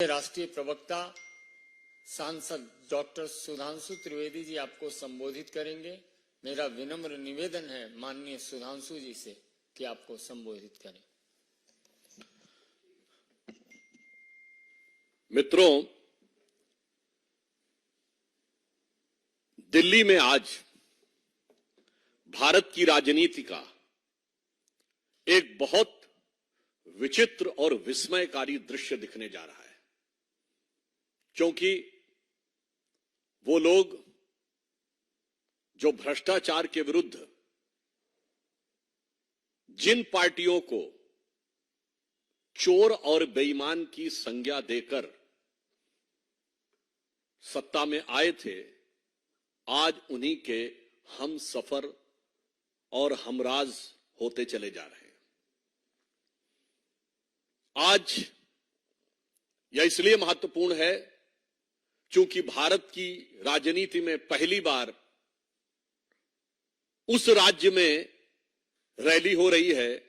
राष्ट्रीय प्रवक्ता सांसद डॉक्टर सुधांशु त्रिवेदी जी आपको संबोधित करेंगे। मेरा विनम्र निवेदन है माननीय सुधांशु जी से कि आपको संबोधित करें। मित्रों, दिल्ली में आज भारत की राजनीति का एक बहुत विचित्र और विस्मयकारी दृश्य दिखने जा रहा है, क्योंकि वो लोग जो भ्रष्टाचार के विरुद्ध जिन पार्टियों को चोर और बेईमान की संज्ञा देकर सत्ता में आए थे, आज उन्हीं के हम सफर और हमराज होते चले जा रहे हैं। आज यह इसलिए महत्वपूर्ण है क्योंकि भारत की राजनीति में पहली बार उस राज्य में रैली हो रही है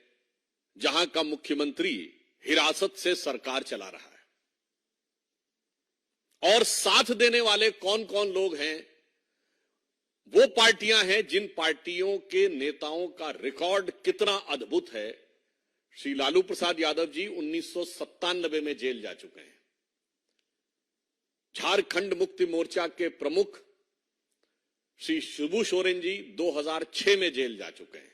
जहां का मुख्यमंत्री हिरासत से सरकार चला रहा है, और साथ देने वाले कौन कौन लोग हैं? वो पार्टियां हैं जिन पार्टियों के नेताओं का रिकॉर्ड कितना अद्भुत है। श्री लालू प्रसाद यादव जी 1997 में जेल जा चुके हैं। झारखंड मुक्ति मोर्चा के प्रमुख श्री शिबू सोरेन जी 2006 में जेल जा चुके हैं।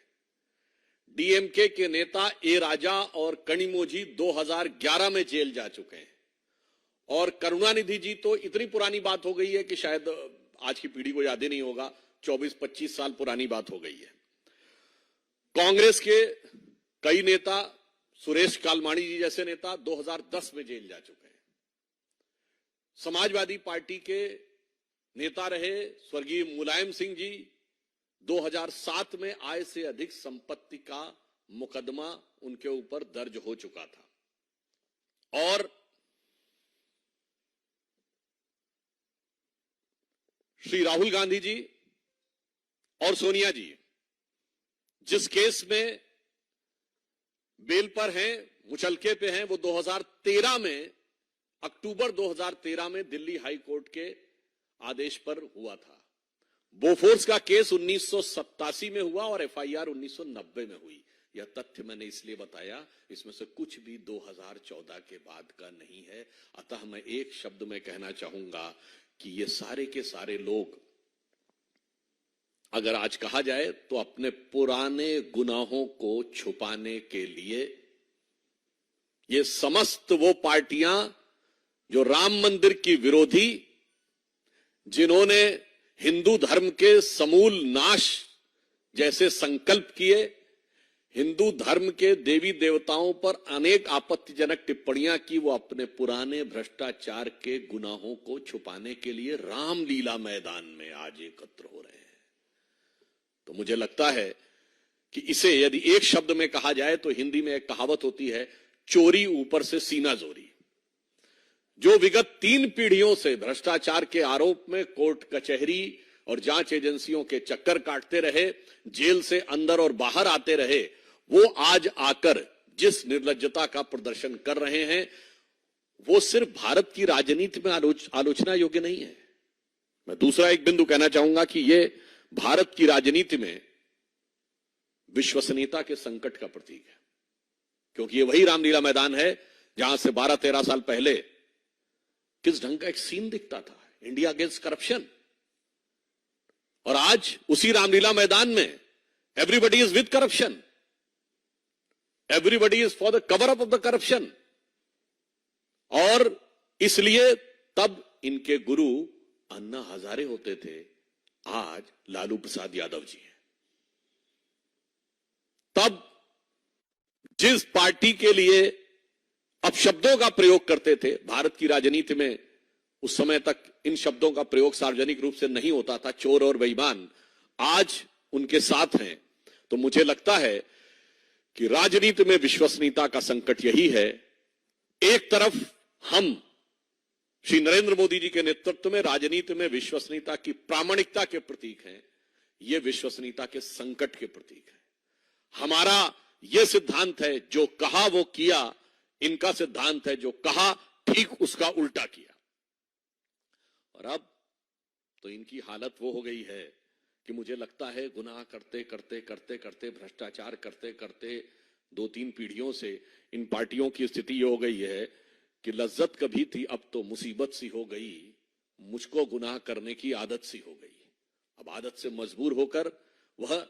डीएमके के नेता ए राजा और कनिमोझी 2011 में जेल जा चुके हैं। और करुणानिधि जी तो इतनी पुरानी बात हो गई है कि शायद आज की पीढ़ी को याद ही नहीं होगा, 24-25 साल पुरानी बात हो गई है। कांग्रेस के कई नेता, सुरेश कालमाणी जी जैसे नेता 2010 में जेल जा चुके हैं। समाजवादी पार्टी के नेता रहे स्वर्गीय मुलायम सिंह जी 2007 में आय से अधिक संपत्ति का मुकदमा उनके ऊपर दर्ज हो चुका था। और श्री राहुल गांधी जी और सोनिया जी जिस केस में बेल पर हैं, मुचलके पे हैं, वो 2013 में, अक्टूबर 2013 में दिल्ली हाई कोर्ट के आदेश पर हुआ था। बोफोर्स का केस 1987 में हुआ और एफआईआर 1990 में हुई। यह तथ्य मैंने इसलिए बताया, इसमें से कुछ भी 2014 के बाद का नहीं है। अतः मैं एक शब्द में कहना चाहूंगा कि ये सारे के सारे लोग, अगर आज कहा जाए तो अपने पुराने गुनाहों को छुपाने के लिए ये समस्त वो पार्टियां जो राम मंदिर की विरोधी, जिन्होंने हिंदू धर्म के समूल नाश जैसे संकल्प किए, हिंदू धर्म के देवी देवताओं पर अनेक आपत्तिजनक टिप्पणियां की, वो अपने पुराने भ्रष्टाचार के गुनाहों को छुपाने के लिए रामलीला मैदान में आज एकत्र हो रहे हैं। तो मुझे लगता है कि इसे यदि एक शब्द में कहा जाए तो हिंदी में एक कहावत होती है, चोरी ऊपर से सीना जोरी। जो विगत 3 पीढ़ियों से भ्रष्टाचार के आरोप में कोर्ट कचहरी और जांच एजेंसियों के चक्कर काटते रहे, जेल से अंदर और बाहर आते रहे, वो आज आकर जिस निर्लज्जता का प्रदर्शन कर रहे हैं, वो सिर्फ भारत की राजनीति में आलोचना योग्य नहीं है। मैं दूसरा एक बिंदु कहना चाहूंगा कि ये भारत की राजनीति में विश्वसनीयता के संकट का प्रतीक है, क्योंकि ये वही रामलीला मैदान है जहां से 12-13 साल पहले किस ढंग का एक सीन दिखता था, इंडिया अगेंस्ट करप्शन। और आज उसी रामलीला मैदान में everybody is with corruption, everybody is for the cover up of the corruption. और इसलिए तब इनके गुरु अन्ना हजारे होते थे, आज लालू प्रसाद यादव जी हैं। तब जिस पार्टी के लिए अपशब्दों का प्रयोग करते थे, भारत की राजनीति में उस समय तक इन शब्दों का प्रयोग सार्वजनिक रूप से नहीं होता था, चोर और बेईमान, आज उनके साथ हैं। तो मुझे लगता है कि राजनीति में विश्वसनीयता का संकट यही है। एक तरफ हम श्री नरेंद्र मोदी जी के नेतृत्व में राजनीति में विश्वसनीयता की प्रामाणिकता के प्रतीक हैं, ये विश्वसनीयता के संकट के प्रतीक है। हमारा यह सिद्धांत है, जो कहा वो किया। इनका सिद्धांत है, जो कहा ठीक उसका उल्टा किया। और अब तो इनकी हालत वो हो गई है कि मुझे लगता है गुनाह करते करते करते करते, भ्रष्टाचार करते करते 2-3 पीढ़ियों से इन पार्टियों की स्थिति ये हो गई है कि लज्जत कभी थी, अब तो मुसीबत सी हो गई, मुझको गुनाह करने की आदत सी हो गई। अब आदत से मजबूर होकर वह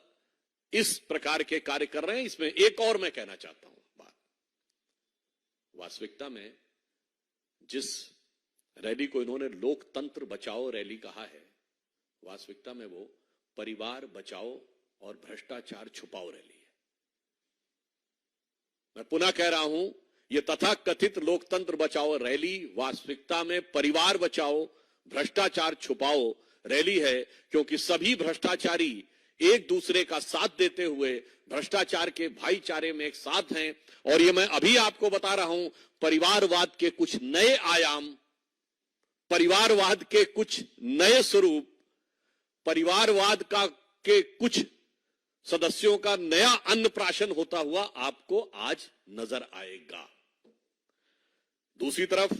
इस प्रकार के कार्य कर रहे हैं। इसमें एक और मैं कहना चाहता हूं बात, वास्तविकता में जिस रैली को इन्होंने लोकतंत्र बचाओ रैली कहा है, वास्तविकता में वो परिवार बचाओ और भ्रष्टाचार छुपाओ रैली है। मैं पुनः कह रहा हूं, यह तथाकथित लोकतंत्र बचाओ रैली वास्तविकता में परिवार बचाओ भ्रष्टाचार छुपाओ रैली है, क्योंकि सभी भ्रष्टाचारी एक दूसरे का साथ देते हुए भ्रष्टाचार के भाईचारे में एक साथ हैं। और ये मैं अभी आपको बता रहा हूं, परिवारवाद के कुछ नए आयाम, परिवारवाद के कुछ नए स्वरूप, परिवारवाद के कुछ सदस्यों का नया अन्नप्राशन होता हुआ आपको आज नजर आएगा। दूसरी तरफ,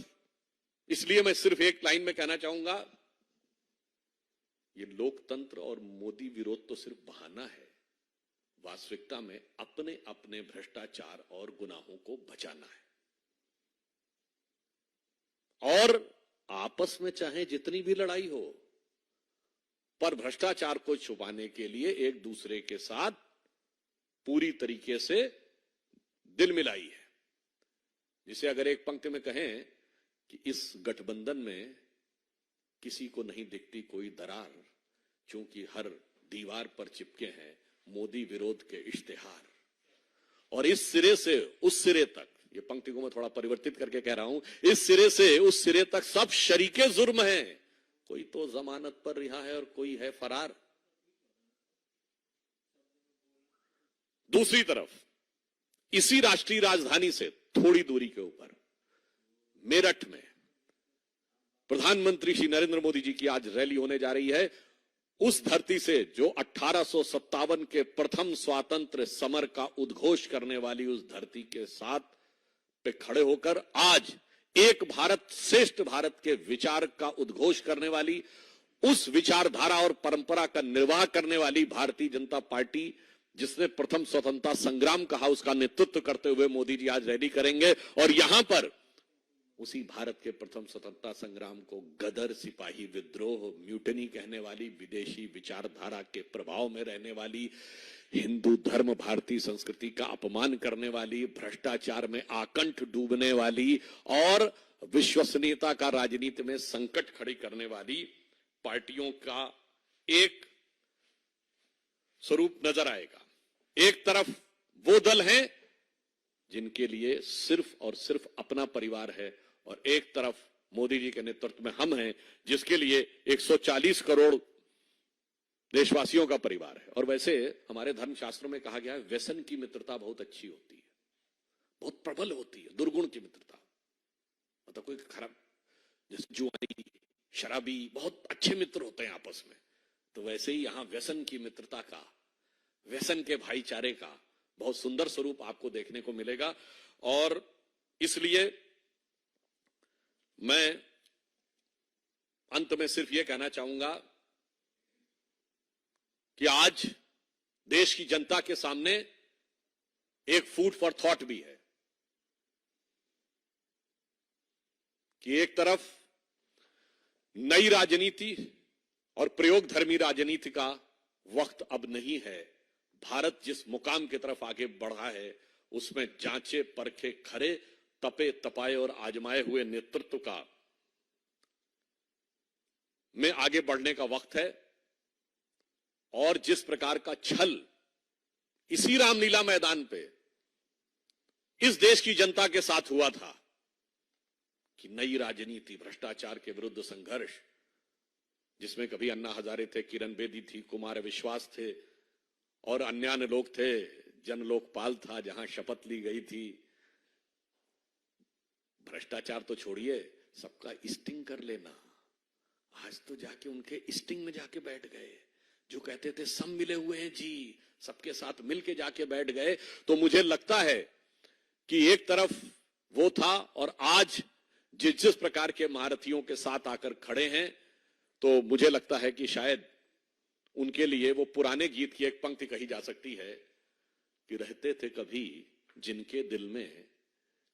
इसलिए मैं सिर्फ एक लाइन में कहना चाहूंगा, ये लोकतंत्र और मोदी विरोध तो सिर्फ बहाना है। वास्तविकता में अपने अपने भ्रष्टाचार और गुनाहों को बचाना है। और आपस में चाहे जितनी भी लड़ाई हो, पर भ्रष्टाचार को छुपाने के लिए एक दूसरे के साथ पूरी तरीके से दिल मिलाई है। जिसे अगर एक पंक्ति में कहें कि इस गठबंधन में किसी को नहीं दिखती कोई दरार, क्योंकि हर दीवार पर चिपके हैं मोदी विरोध के इश्तिहार। और इस सिरे से उस सिरे तक, ये पंक्ति को मैं थोड़ा परिवर्तित करके कह रहा हूं, इस सिरे से उस सिरे तक सब शरीके जुर्म हैं। कोई तो जमानत पर रिहा है और कोई है फरार। दूसरी तरफ, इसी राष्ट्रीय राजधानी से थोड़ी दूरी के ऊपर मेरठ में प्रधानमंत्री श्री नरेंद्र मोदी जी की आज रैली होने जा रही है। उस धरती से जो 1857 के प्रथम स्वातंत्र समर का उद्घोष करने वाली उस धरती के साथ पे खड़े होकर आज एक भारत श्रेष्ठ भारत के विचार का उद्घोष करने वाली, उस विचारधारा और परंपरा का निर्वाह करने वाली भारतीय जनता पार्टी, जिसने प्रथम स्वतंत्रता संग्राम कहा, उसका नेतृत्व करते हुए मोदी जी आज रैली करेंगे। और यहां पर उसी भारत के प्रथम स्वतंत्रता संग्राम को गदर, सिपाही विद्रोह, म्यूटनी कहने वाली, विदेशी विचारधारा के प्रभाव में रहने वाली, हिंदू धर्म, भारतीय संस्कृति का अपमान करने वाली, भ्रष्टाचार में आकंठ डूबने वाली और विश्वसनीयता का राजनीति में संकट खड़ी करने वाली पार्टियों का एक स्वरूप नजर आएगा। एक तरफ वो दल हैं जिनके लिए सिर्फ और सिर्फ अपना परिवार है, और एक तरफ मोदी जी के नेतृत्व में हम हैं जिसके लिए 140 करोड़ देशवासियों का परिवार है। और वैसे हमारे धर्मशास्त्रों में कहा गया है, व्यसन की मित्रता बहुत अच्छी होती है, बहुत प्रबल होती है, दुर्गुण की मित्रता। मतलब कोई खराब, जैसे जुआरी, शराबी बहुत अच्छे मित्र होते हैं आपस में, तो वैसे ही यहां व्यसन की मित्रता का, व्यसन के भाईचारे का बहुत सुंदर स्वरूप आपको देखने को मिलेगा। और इसलिए मैं अंत में सिर्फ यह कहना चाहूंगा कि आज देश की जनता के सामने एक फूड फॉर थॉट भी है कि एक तरफ नई राजनीति और प्रयोग धर्मी राजनीति का वक्त अब नहीं है। भारत जिस मुकाम की तरफ आगे बढ़ा है, उसमें जांचे परखे खरे, तपे तपाए और आजमाए हुए नेतृत्व का में आगे बढ़ने का वक्त है। और जिस प्रकार का छल इसी रामलीला मैदान पे इस देश की जनता के साथ हुआ था कि नई राजनीति, भ्रष्टाचार के विरुद्ध संघर्ष, जिसमें कभी अन्ना हजारे थे, किरण बेदी थी, कुमार विश्वास थे और अन्य लोग थे, जन लोकपाल था जहां शपथ ली गई थी। भ्रष्टाचार तो छोड़िए, सबका स्टिंग कर लेना। आज तो जाके उनके स्टिंग में जाके बैठ गए। जो कहते थे सब मिले हुए हैं जी, सबके साथ मिलके जाके बैठ गए। तो मुझे लगता है कि एक तरफ वो था और आज जिस प्रकार के महारथियों के साथ आकर खड़े हैं, तो मुझे लगता है कि शायद उनके लिए वो पुराने गीत की एक पंक्ति कही जा सकती है कि रहते थे कभी जिनके दिल में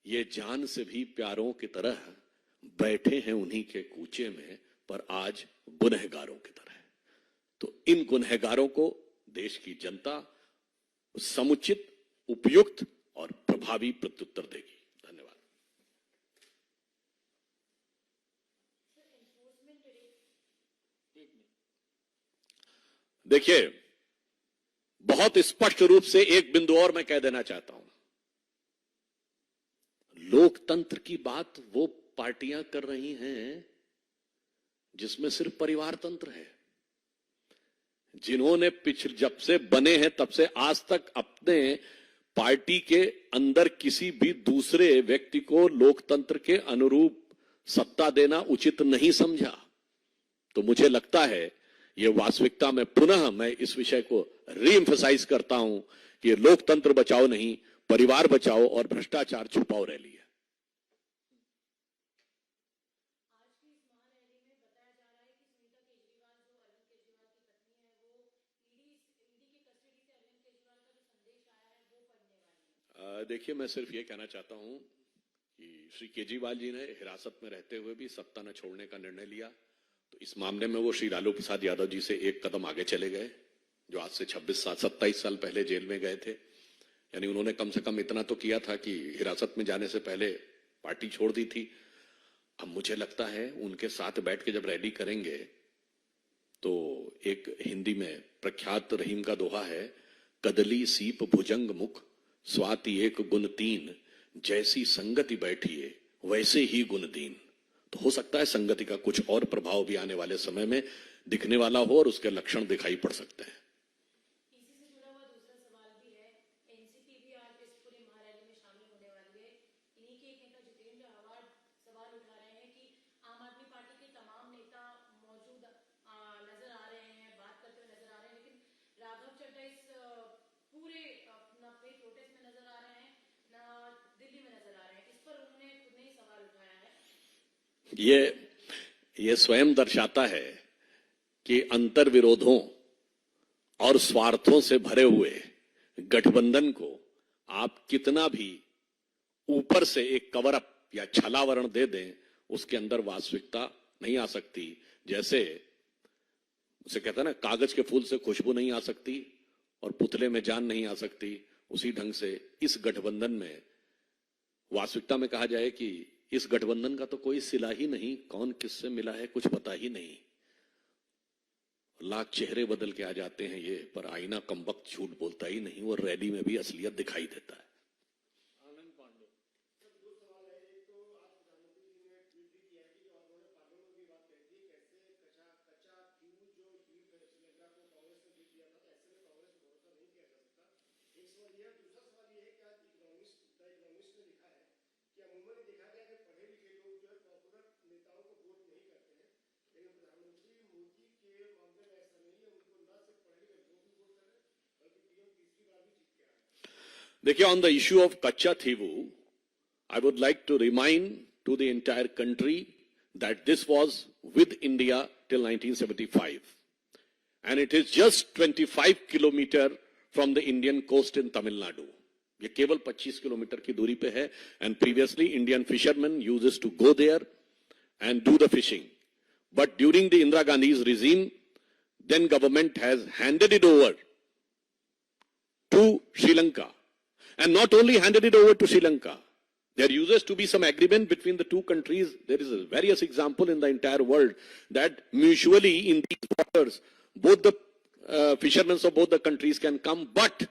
ये जान से भी प्यारों की तरह, बैठे हैं उन्हीं के कूचे में पर आज गुनहगारों की तरह। तो इन गुनहगारों को देश की जनता समुचित, उपयुक्त और प्रभावी प्रत्युत्तर देगी। धन्यवाद। देखिए, बहुत स्पष्ट रूप से एक बिंदु और मैं कह देना चाहता हूं। लोकतंत्र की बात वो पार्टियां कर रही हैं जिसमें सिर्फ परिवार तंत्र है, जिन्होंने जब से बने हैं तब से आज तक अपने पार्टी के अंदर किसी भी दूसरे व्यक्ति को लोकतंत्र के अनुरूप सत्ता देना उचित नहीं समझा। तो मुझे लगता है ये वास्तविकता में पुनः मैं इस विषय को रीएम्फसाइज करता हूं कि ये लोकतंत्र बचाओ नहीं, परिवार बचाओ और भ्रष्टाचार छुपाओ रैली है। देखिए, मैं सिर्फ ये कहना चाहता हूं कि श्री केजरीवाल जी ने हिरासत में रहते हुए भी सत्ता न छोड़ने का निर्णय लिया, तो इस मामले में वो श्री लालू प्रसाद यादव जी से एक कदम आगे चले गए, जो आज से 27 साल पहले जेल में गए थे। यानी उन्होंने कम से कम इतना तो किया था कि हिरासत में जाने से पहले पार्टी छोड़ दी थी। अब मुझे लगता है उनके साथ बैठ के जब रैली करेंगे तो एक हिंदी में प्रख्यात रहीम का दोहा है, कदली सीप भुजंग मुख स्वाति एक गुण तीन, जैसी संगति बैठिए वैसे ही गुण दीन। तो हो सकता है संगति का कुछ और प्रभाव भी आने वाले समय में दिखने वाला हो और उसके लक्षण दिखाई पड़ सकते हैं। इसी से जुड़ा हुआ दूसरा सवाल भी है, एनसीपी भी आज इस पूरे महारैली में शामिल होने वाली है। इन्हीं के एक नेता जितेंद्र आव्हाड सवाल उठा रहे हैं कि आम आदमी पार्टी के तमाम नेता मौजूद नजर आ रहे हैं, बात करते हुए नजर आ रहे हैं, लेकिन राघव चड्ढा इस पूरे अपने प्रोटेस्ट में नजर आ रहे हैं, ना दिल्ली में नजर आ रहे हैं। इस पर उन्होंने खुद ने ही सवाल उठाया है। ये स्वयं दर्शाता है कि अंतर विरोधों और स्वार्थों से भरे हुए गठबंधन को आप कितना भी ऊपर से एक कवर अप या छलावरण दे दें, उसके अंदर वास्तविकता नहीं आ सकती। जैसे उसे कहता है ना, कागज के फूल से खुशबू नहीं आ सकती और पुतले में जान नहीं आ सकती, उसी ढंग से इस गठबंधन में वास्तविकता में कहा जाए कि इस गठबंधन का तो कोई सिला ही नहीं, कौन किससे मिला है कुछ पता ही नहीं। लाख चेहरे बदल के आ जाते हैं ये, पर आईना कमबख्त झूठ बोलता ही नहीं और रैली में भी असलियत दिखाई देता है। आनंद पांडे। देखिए, on the issue of Kacha Thivu, I would like to remind to the entire country that this was with India till 1975. And it is just 25 kilometers from the Indian coast in Tamil Nadu. ये केवल 25 kilometre की दूरी पे है, and previously Indian fishermen uses to go there and do the fishing. But during the Indira Gandhi's regime, then government has handed it over to Sri Lanka. And not only handed it over to Sri Lanka, there used to be some agreement between the two countries. There is a various example in the entire world that mutually in these waters, both the fishermen of both the countries can come. But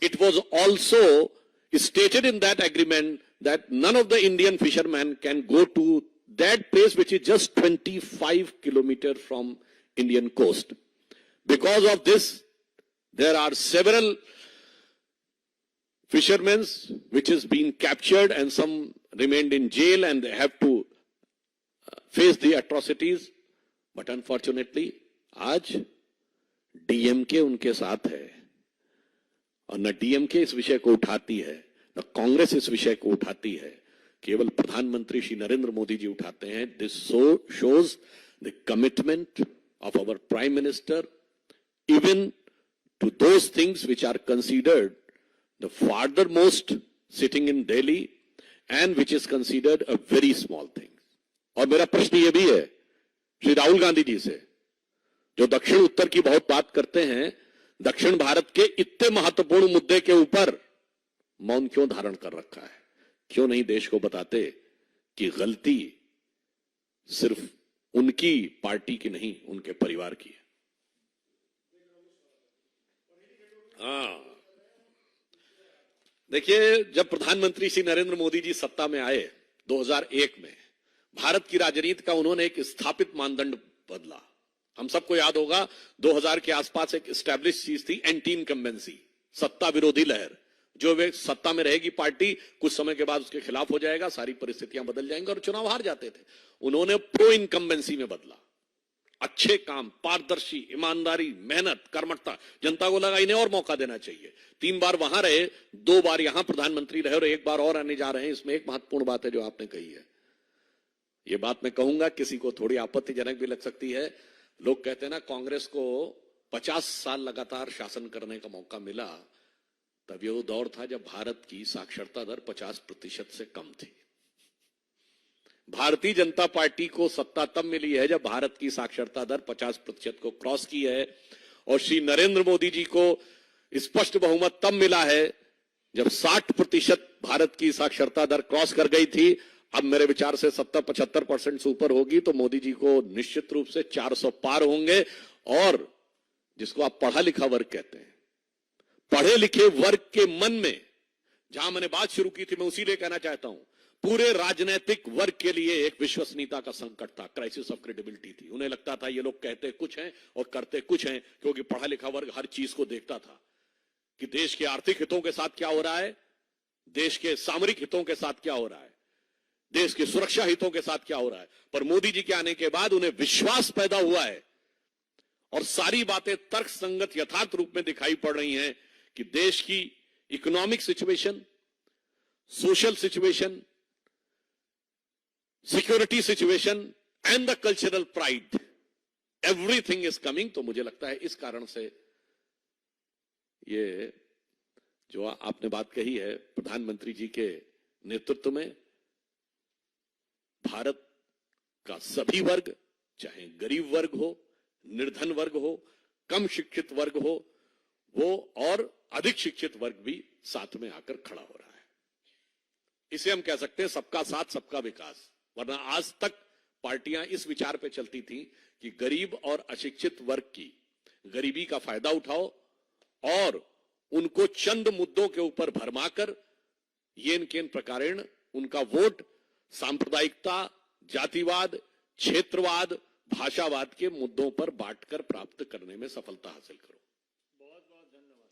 it was also stated in that agreement that none of the Indian fishermen can go to that place which is just 25 kilometers from Indian coast. Because of this, there are several fishermen which has been captured and some remained in jail and they have to face the atrocities. But unfortunately, आज DMK उनके साथ है और न DMK इस विषय को उठाती है, न कांग्रेस इस विषय को उठाती है। केवल प्रधानमंत्री श्री नरेंद्र मोदी जी उठाते हैं. This shows the commitment of our prime minister even to those things which are considered the farther most sitting in Delhi and which is considered a very small thing. और मेरा प्रश्न यह भी है श्री राहुल गांधी जी से, जो दक्षिण उत्तर की बहुत बात करते हैं, दक्षिण भारत के इतने महत्वपूर्ण मुद्दे के ऊपर मौन क्यों धारण कर रखा है? क्यों नहीं देश को बताते कि गलती सिर्फ उनकी पार्टी की नहीं, उनके परिवार की है? हाँ, देखिए, जब प्रधानमंत्री श्री नरेंद्र मोदी जी सत्ता में आए 2001 में, भारत की राजनीति का उन्होंने एक स्थापित मानदंड बदला. हम सबको याद होगा 2000 के आसपास एक एस्टैब्लिश चीज थी एंटी इनकम्बेंसी, सत्ता विरोधी लहर. जो वे सत्ता में रहेगी पार्टी, कुछ समय के बाद उसके खिलाफ हो जाएगा, सारी परिस्थितियां बदल जाएंगी और चुनाव हार जाते थे. उन्होंने प्रो इनकम्बेंसी में बदला. अच्छे काम, पारदर्शी, ईमानदारी, मेहनत, कर्मठता. जनता को लगा इन्हें और मौका देना चाहिए. 3 बार वहां रहे, 2 बार यहां प्रधानमंत्री रहे और 1 बार और आने जा रहे हैं. इसमें एक महत्वपूर्ण बात है जो आपने कही है. ये बात मैं कहूंगा, किसी को थोड़ी आपत्तिजनक भी लग सकती है. लोग कहते हैं ना, कांग्रेस को 50 साल लगातार शासन करने का मौका मिला. तब ये वो दौर था जब भारत की साक्षरता दर 50% से कम थी. भारतीय जनता पार्टी को सत्ता तब मिली है जब भारत की साक्षरता दर 50% को क्रॉस की है. और श्री नरेंद्र मोदी जी को स्पष्ट बहुमत तब मिला है जब 60% भारत की साक्षरता दर क्रॉस कर गई थी. अब मेरे विचार से 70-75% से ऊपर होगी तो मोदी जी को निश्चित रूप से 400 पार होंगे. और जिसको आप पढ़ा लिखा वर्ग कहते हैं, पढ़े लिखे वर्ग के मन में, जहां मैंने बात शुरू की थी, मैं उसी लिए कहना चाहता हूं, पूरे राजनीतिक वर्ग के लिए एक विश्वसनीयता का संकट था, क्राइसिस ऑफ क्रेडिबिलिटी थी. उन्हें लगता था ये लोग कहते कुछ हैं और करते कुछ हैं, क्योंकि पढ़ा लिखा वर्ग हर चीज को देखता था कि देश के आर्थिक हितों के साथ क्या हो रहा है, देश के सामरिक हितों के साथ क्या हो रहा है, देश के सुरक्षा हितों के साथ क्या हो रहा है. पर मोदी जी के आने के बाद उन्हें विश्वास पैदा हुआ है और सारी बातें तर्कसंगत यथार्थ रूप में दिखाई पड़ रही हैं कि देश की economic situation, social situation, security situation and the cultural pride, everything is coming. तो मुझे लगता है इस कारण से ये जो आपने बात कही है, प्रधानमंत्री जी के नेतृत्व में भारत का सभी वर्ग, चाहे गरीब वर्ग हो, निर्धन वर्ग हो, कम शिक्षित वर्ग हो, वो और अधिक शिक्षित वर्ग भी साथ में आकर खड़ा हो रहा है. इसे हम कह सकते हैं सबका साथ सबका विकास. वरना आज तक पार्टियां इस विचार पे चलती थी कि गरीब और अशिक्षित वर्ग की गरीबी का फायदा उठाओ और उनको चंद मुद्दों के ऊपर भरमाकर येन केन प्रकारेण उनका वोट सांप्रदायिकता, जातिवाद, क्षेत्रवाद, भाषावाद के मुद्दों पर बांटकर प्राप्त करने में सफलता हासिल करो. बहुत बहुत धन्यवाद.